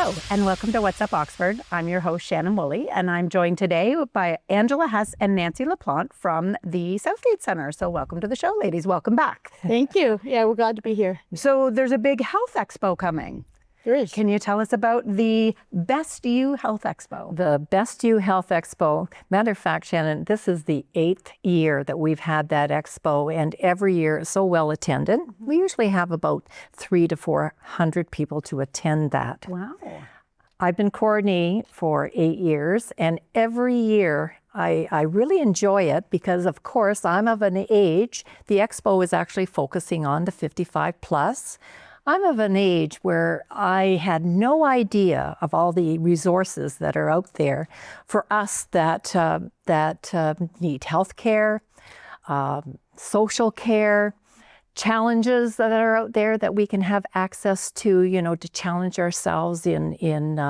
Hello, and welcome to What's Up Oxford. I'm your host, Shannon Woolley, and I'm joined today by Angela Hess and Nancy LaPlante from the Southgate Center. So welcome to the show, ladies. Welcome back. Thank you. Yeah, we're glad to be here. So there's a big health expo coming. There is. Can you tell us about the Best You Health Expo? The Best You Health Expo. Matter of fact, Shannon, this is the 8th year that we've had that expo, and every year it's so well attended. We usually have about 300 to 400 people to attend that. Wow. I've been coordinating for 8 years, and every year I really enjoy it because, of course, I'm of an age. The expo is actually focusing on the 55 plus. I'm of an age where I had no idea of all the resources that are out there for us that need health care, social care, challenges that are out there that we can have access to, to challenge ourselves in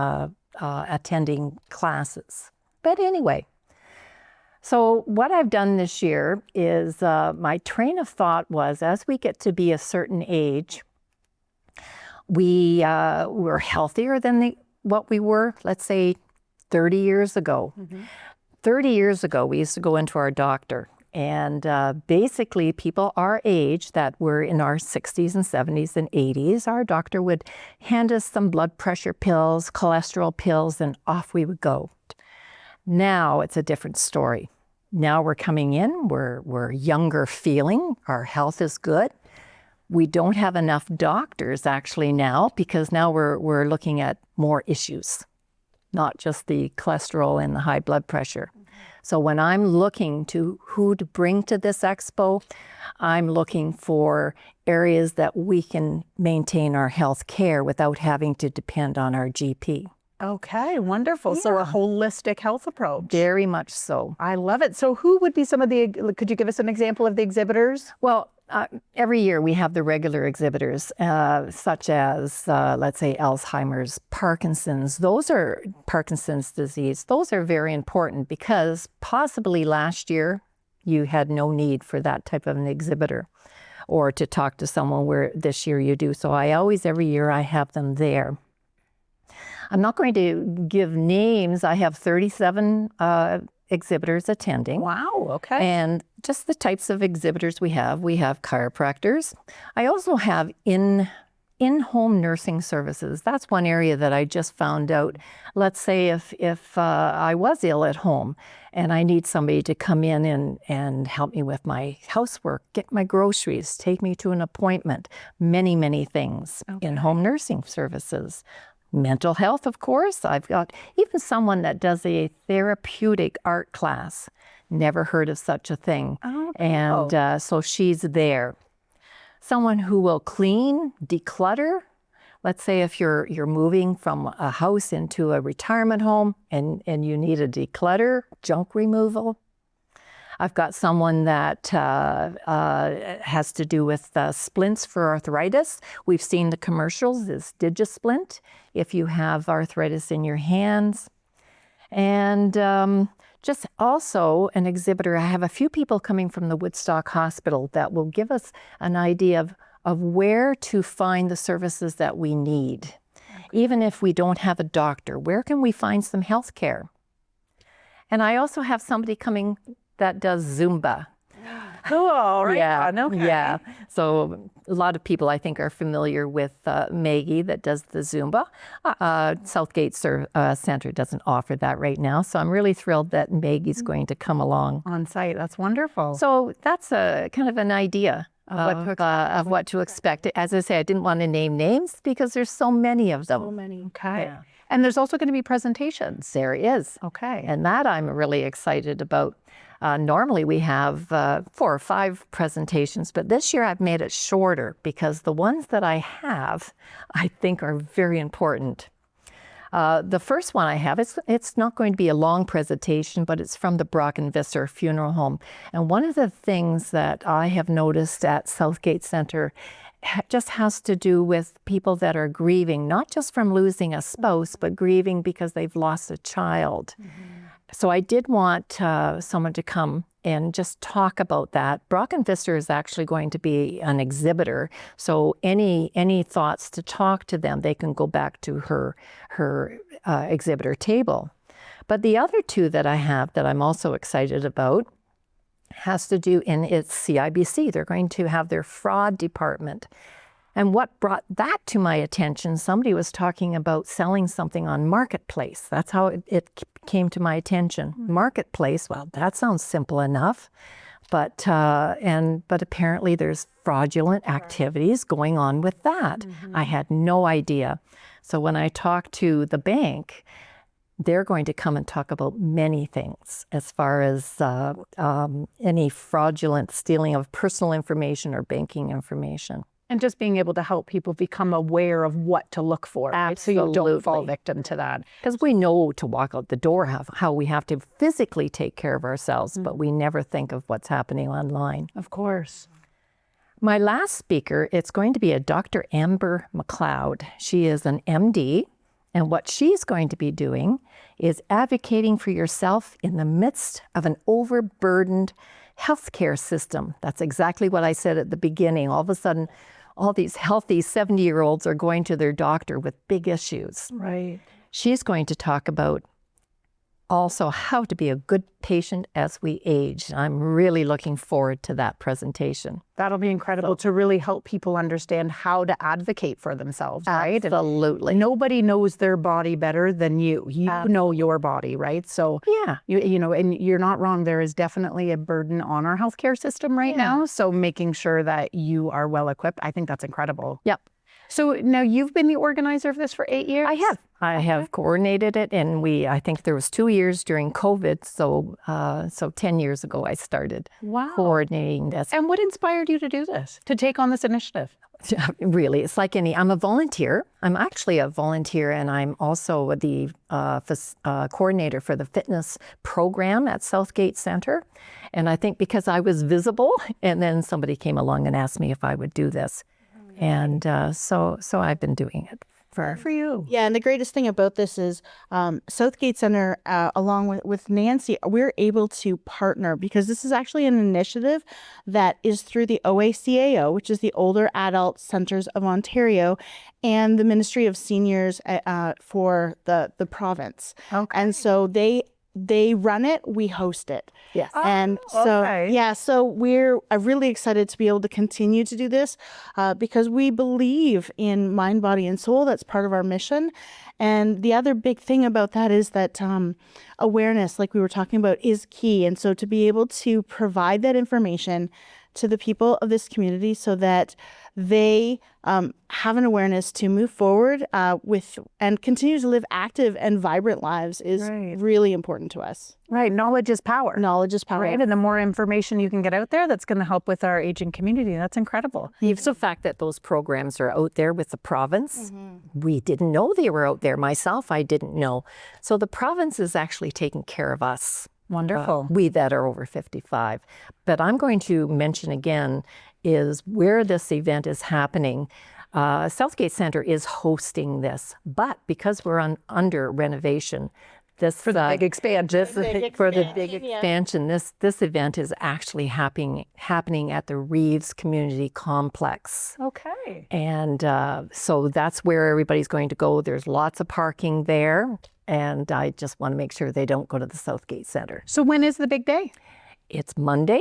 attending classes. But anyway, so what I've done this year is my train of thought was, as we get to be a certain age, we're healthier than what we were, let's say, 30 years ago. 30 years ago, we used to go into our doctor, and basically people our age that were in our 60s and 70s and 80s, our doctor would hand us some blood pressure pills, cholesterol pills, and off we would go. Now it's a different story. Now we're coming in, we're younger feeling, our health is good. We don't have enough doctors actually now, because now we're looking at more issues, not just the cholesterol and the high blood pressure. So when I'm looking to who to bring to this expo, I'm looking for areas that we can maintain our health care without having to depend on our GP. Okay, wonderful. So a holistic health approach. Very much so. I love it. So who would be some of could you give us an example of the exhibitors? Well, every year we have the regular exhibitors, such as, let's say, Alzheimer's, Parkinson's. Parkinson's disease. Those are very important because possibly last year you had no need for that type of an exhibitor or to talk to someone, where this year you do. So every year I have them there. I'm not going to give names. I have 37 exhibitors attending. Wow, okay. And just the types of exhibitors we have chiropractors. I also have in-home nursing services. That's one area that I just found out. Let's say if I was ill at home and I need somebody to come in and help me with my housework, get my groceries, take me to an appointment, many, many things. Okay. In-home nursing services. Mental health, of course. I've got even someone that does a therapeutic art class. Never heard of such a thing. Oh, and so she's there. Someone who will clean, declutter. Let's say if you're moving from a house into a retirement home and you need a declutter, junk removal. I've got someone that has to do with splints for arthritis. We've seen the commercials, this DigiSplint, if you have arthritis in your hands. And just also an exhibitor, I have a few people coming from the Woodstock Hospital that will give us an idea of where to find the services that we need. Okay. Even if we don't have a doctor, where can we find some health care? And I also have somebody coming that does Zumba. Cool, right? Yeah, okay. Yeah. So a lot of people, I think, are familiar with Maggie that does the Zumba. Southgate Center doesn't offer that right now, so I'm really thrilled that Maggie's going to come along on site. That's wonderful. So that's a kind of an idea of what to expect. As I say, I didn't want to name names because there's so many of them. So many. Okay. Yeah. And there's also going to be presentations. There is. Okay. And that I'm really excited about. Normally we have 4 or 5 presentations, but this year I've made it shorter because the ones that I have, I think are very important. The first one I have, it's not going to be a long presentation, but it's from the Brockenvisser Funeral Home. And one of the things that I have noticed at Southgate Center just has to do with people that are grieving, not just from losing a spouse, but grieving because they've lost a child. Mm-hmm. So I did want someone to come and just talk about that. Brock and Pfister is actually going to be an exhibitor, so any thoughts to talk to them, they can go back to her exhibitor table. But the other two that I have that I'm also excited about has to do in its CIBC. They're going to have their fraud department. And what brought that to my attention, somebody was talking about selling something on Marketplace. That's how it came to my attention. Marketplace, well, that sounds simple enough. But apparently there's fraudulent activities going on with that. I had no idea. So when I talked to the bank, they're going to come and talk about many things as far as any fraudulent stealing of personal information or banking information. And just being able to help people become aware of what to look for, right? So you don't fall victim to that. Because we know to walk out the door how we have to physically take care of ourselves, but we never think of what's happening online. Of course. My last speaker, it's going to be a Dr. Amber McLeod. She is an MD, and what she's going to be doing is advocating for yourself in the midst of an overburdened healthcare system. That's exactly what I said at the beginning. All of a sudden, all these healthy 70-year-olds are going to their doctor with big issues. Right. She's going to talk about also how to be a good patient as we age. I'm really looking forward to that presentation. That'll be incredible to really help people understand how to advocate for themselves, right? Absolutely. And nobody knows their body better than you. You know your body, right? So Yeah. you know, and you're not wrong. There is definitely a burden on our healthcare system right now. So making sure that you are well equipped, I think that's incredible. Yep. So now you've been the organizer of this for 8 years? I have coordinated it, and I think there was 2 years during COVID, so 10 years ago I started coordinating this. And what inspired you to do this, to take on this initiative? Really, it's like I'm a volunteer. I'm actually a volunteer, and I'm also the coordinator for the fitness program at Southgate Centre. And I think because I was visible, and then somebody came along and asked me if I would do this. And so I've been doing it for you. Yeah, and the greatest thing about this is Southgate Center, along with Nancy, we're able to partner because this is actually an initiative that is through the OACAO, which is the Older Adult Centers of Ontario, and the Ministry of Seniors for the province. Okay. And so they run it, we host it. Yes. And so, so we're really excited to be able to continue to do this because we believe in mind, body, and soul. That's part of our mission. And the other big thing about that is that awareness, like we were talking about, is key. And so to be able to provide that information to the people of this community so that they have an awareness to move forward with and continue to live active and vibrant lives is really important to us. Right. Knowledge is power. Knowledge is power. Right. And the more information you can get out there, that's going to help with our aging community. That's incredible. It's the fact that those programs are out there with the province. We didn't know they were out there. Myself, I didn't know. So the province is actually taking care of us. Wonderful. We that are over 55. But I'm going to mention again is where this event is happening. Southgate Centre is hosting this, but because we're under renovation, this for the big expansion. For the big expansion, this event is actually happening at the Reeves Community Complex. Okay. And so that's where everybody's going to go. There's lots of parking there. And I just want to make sure they don't go to the Southgate Centre. So when is the big day? It's Monday,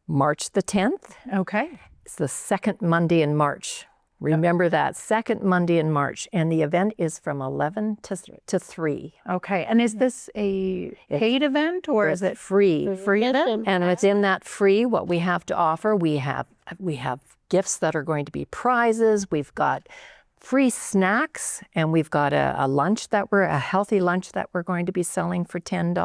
March the 10th. Okay. It's the second Monday in March. Remember that, second Monday in March. And the event is from 11 to 3. Okay. And is this a paid event or is it free? Free event? And it's in that free, what we have to offer. We have gifts that are going to be prizes. We've got free snacks, and we've got a healthy lunch that we're going to be selling for $10.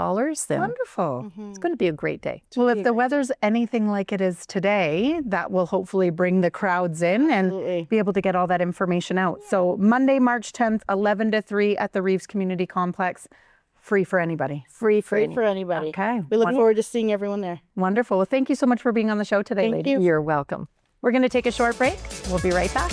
Wonderful. It's going to be a great day. Well, if the weather's anything like it is today, that will hopefully bring the crowds in and be able to get all that information out. So Monday, March 10th, 11 to 3 at the Reeves Community Complex. Free for anybody. Free for anybody. Okay. We look forward to seeing everyone there. Wonderful. Well, thank you so much for being on the show today, Thank ladies. you. You're welcome. We're going to take a short break. We'll be right back.